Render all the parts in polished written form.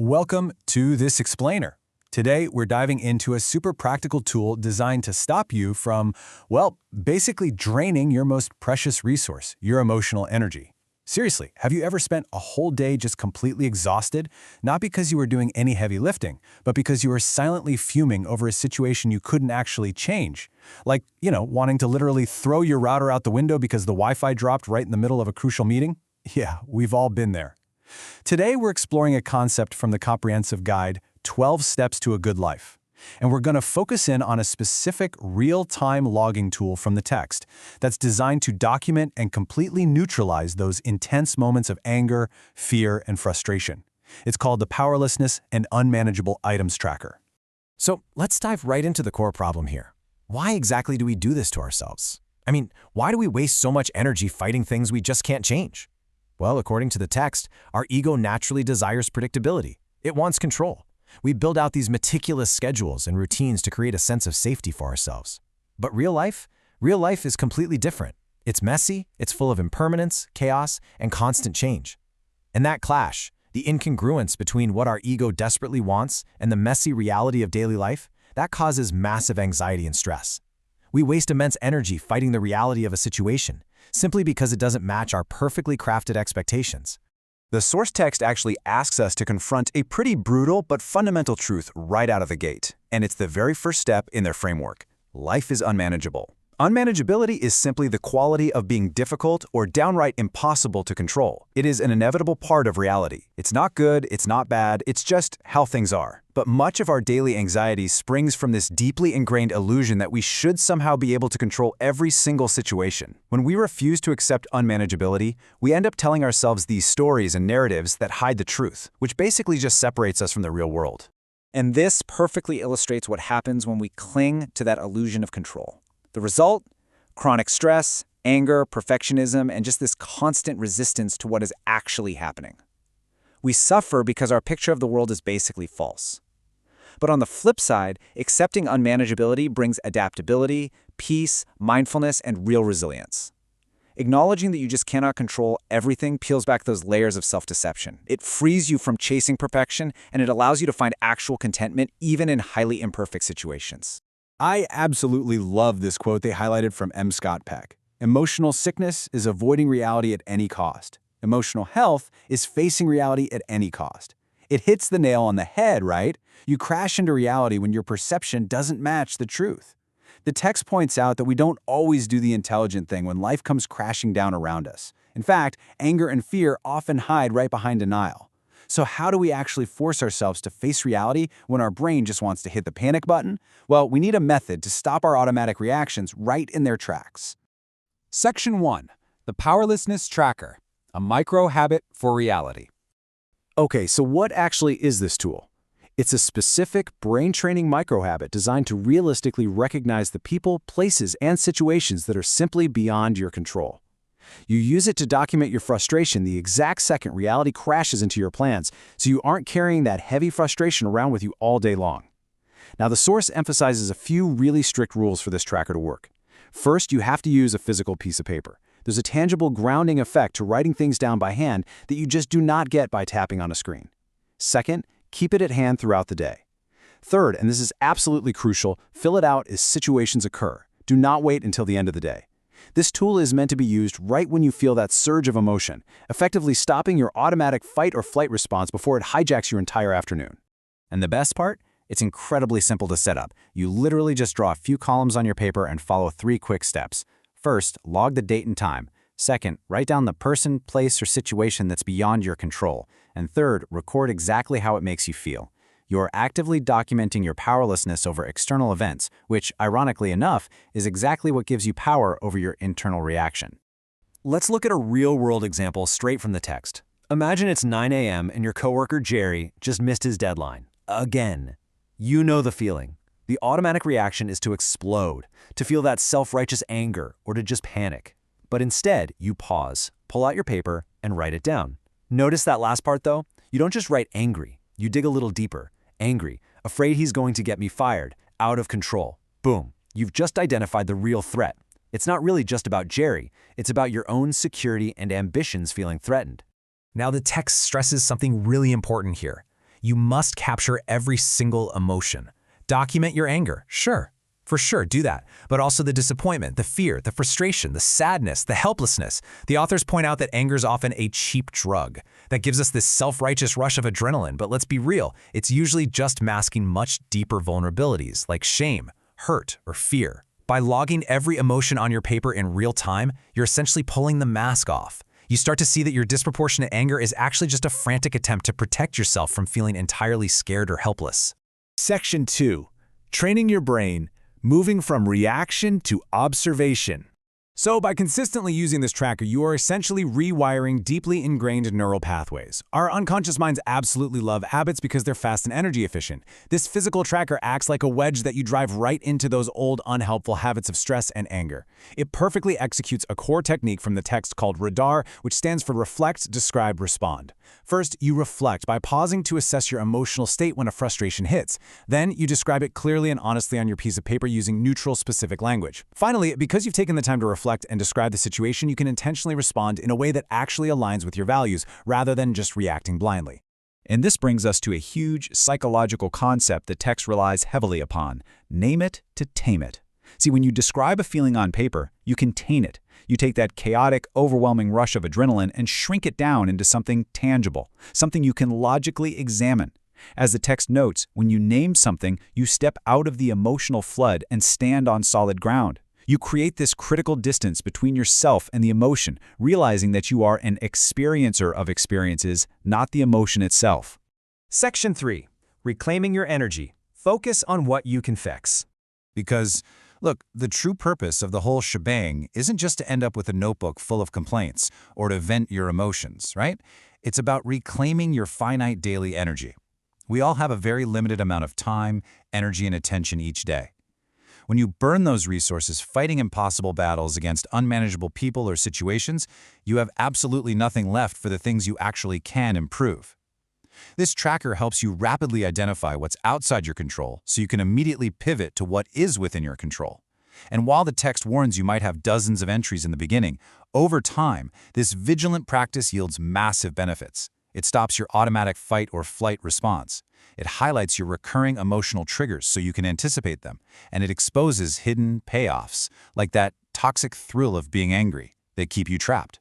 Welcome to this explainer. Today, we're diving into a super practical tool designed to stop you from, well, basically draining your most precious resource, your emotional energy. Seriously, have you ever spent a whole day just completely exhausted? Not because you were doing any heavy lifting, but because you were silently fuming over a situation you couldn't actually change. Like, wanting to literally throw your router out the window because the Wi-Fi dropped right in the middle of a crucial meeting? Yeah, we've all been there. Today, we're exploring a concept from the comprehensive guide, 12 Steps to a Good Life. And we're going to focus in on a specific real-time logging tool from the text that's designed to document and completely neutralize those intense moments of anger, fear, and frustration. It's called the Powerlessness and Unmanageable Items Tracker. So let's dive right into the core problem here. Why exactly do we do this to ourselves? Why do we waste so much energy fighting things we just can't change? Well, according to the text, our ego naturally desires predictability. It wants control. We build out these meticulous schedules and routines to create a sense of safety for ourselves. But real life is completely different. It's messy, it's full of impermanence, chaos, and constant change. And that clash, the incongruence between what our ego desperately wants and the messy reality of daily life, that causes massive anxiety and stress. We waste immense energy fighting the reality of a situation, simply because it doesn't match our perfectly crafted expectations. The source text actually asks us to confront a pretty brutal but fundamental truth right out of the gate, and it's the very first step in their framework. Life is unmanageable. Unmanageability is simply the quality of being difficult or downright impossible to control. It is an inevitable part of reality. It's not good, it's not bad, it's just how things are. But much of our daily anxiety springs from this deeply ingrained illusion that we should somehow be able to control every single situation. When we refuse to accept unmanageability, we end up telling ourselves these stories and narratives that hide the truth, which basically just separates us from the real world. And this perfectly illustrates what happens when we cling to that illusion of control. The result? Chronic stress, anger, perfectionism, and just this constant resistance to what is actually happening. We suffer because our picture of the world is basically false. But on the flip side, accepting unmanageability brings adaptability, peace, mindfulness, and real resilience. Acknowledging that you just cannot control everything peels back those layers of self-deception. It frees you from chasing perfection, and it allows you to find actual contentment even in highly imperfect situations. I absolutely love this quote they highlighted from M. Scott Peck. Emotional sickness is avoiding reality at any cost. Emotional health is facing reality at any cost. It hits the nail on the head, right? You crash into reality when your perception doesn't match the truth. The text points out that we don't always do the intelligent thing when life comes crashing down around us. In fact, anger and fear often hide right behind denial. So how do we actually force ourselves to face reality when our brain just wants to hit the panic button? Well, we need a method to stop our automatic reactions right in their tracks. Section 1. The Powerlessness Tracker, a micro-habit for reality. Okay, so what actually is this tool? It's a specific brain-training micro-habit designed to realistically recognize the people, places, and situations that are simply beyond your control. You use it to document your frustration the exact second reality crashes into your plans, so you aren't carrying that heavy frustration around with you all day long. Now, the source emphasizes a few really strict rules for this tracker to work. First, you have to use a physical piece of paper. There's a tangible grounding effect to writing things down by hand that you just do not get by tapping on a screen. Second, keep it at hand throughout the day. Third, and this is absolutely crucial, fill it out as situations occur. Do not wait until the end of the day. This tool is meant to be used right when you feel that surge of emotion, effectively stopping your automatic fight or flight response before it hijacks your entire afternoon. And the best part? It's incredibly simple to set up. You literally just draw a few columns on your paper and follow 3 quick steps. First, log the date and time. Second, write down the person, place, or situation that's beyond your control. And third, record exactly how it makes you feel. You're actively documenting your powerlessness over external events, which, ironically enough, is exactly what gives you power over your internal reaction. Let's look at a real-world example straight from the text. Imagine it's 9 a.m. and your coworker Jerry just missed his deadline. Again. You know the feeling. The automatic reaction is to explode, to feel that self-righteous anger, or to just panic. But instead, you pause, pull out your paper, and write it down. Notice that last part, though? You don't just write angry. You dig a little deeper. Angry, afraid he's going to get me fired, out of control. Boom. You've just identified the real threat. It's not really just about Jerry. It's about your own security and ambitions feeling threatened. Now, the text stresses something really important here. You must capture every single emotion. Document your anger, sure. For sure, do that. But also the disappointment, the fear, the frustration, the sadness, the helplessness. The authors point out that anger is often a cheap drug that gives us this self-righteous rush of adrenaline. But let's be real, it's usually just masking much deeper vulnerabilities like shame, hurt, or fear. By logging every emotion on your paper in real time, you're essentially pulling the mask off. You start to see that your disproportionate anger is actually just a frantic attempt to protect yourself from feeling entirely scared or helpless. Section 2. Training your brain, moving from reaction to observation. So by consistently using this tracker, you are essentially rewiring deeply ingrained neural pathways. Our unconscious minds absolutely love habits because they're fast and energy efficient. This physical tracker acts like a wedge that you drive right into those old unhelpful habits of stress and anger. It perfectly executes a core technique from the text called RADAR, which stands for Reflect, Describe, Respond. First, you reflect by pausing to assess your emotional state when a frustration hits. Then, you describe it clearly and honestly on your piece of paper using neutral, specific language. Finally, because you've taken the time to reflect and describe the situation, you can intentionally respond in a way that actually aligns with your values, rather than just reacting blindly. And this brings us to a huge psychological concept that text relies heavily upon: name it to tame it. See, when you describe a feeling on paper, you contain it. You take that chaotic, overwhelming rush of adrenaline and shrink it down into something tangible, something you can logically examine. As the text notes, when you name something, you step out of the emotional flood and stand on solid ground. You create this critical distance between yourself and the emotion, realizing that you are an experiencer of experiences, not the emotion itself. Section 3. Reclaiming your energy. Focus on what you can fix. Because, look, the true purpose of the whole shebang isn't just to end up with a notebook full of complaints or to vent your emotions, right? It's about reclaiming your finite daily energy. We all have a very limited amount of time, energy, and attention each day. When you burn those resources fighting impossible battles against unmanageable people or situations, you have absolutely nothing left for the things you actually can improve. This tracker helps you rapidly identify what's outside your control so you can immediately pivot to what is within your control. And while the text warns you might have dozens of entries in the beginning, over time, this vigilant practice yields massive benefits. It stops your automatic fight or flight response. It highlights your recurring emotional triggers so you can anticipate them, and it exposes hidden payoffs, like that toxic thrill of being angry, that keep you trapped.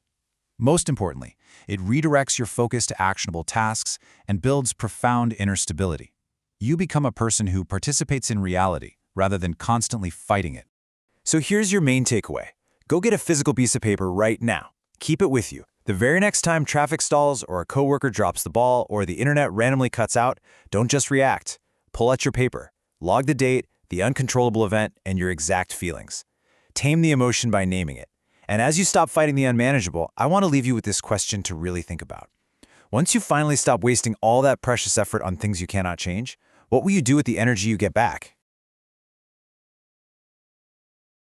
Most importantly, it redirects your focus to actionable tasks and builds profound inner stability. You become a person who participates in reality rather than constantly fighting it. So here's your main takeaway. Go get a physical piece of paper right now. Keep it with you. The very next time traffic stalls or a coworker drops the ball or the internet randomly cuts out, don't just react. Pull out your paper. Log the date, the uncontrollable event, and your exact feelings. Tame the emotion by naming it. And as you stop fighting the unmanageable, I want to leave you with this question to really think about. Once you finally stop wasting all that precious effort on things you cannot change, what will you do with the energy you get back?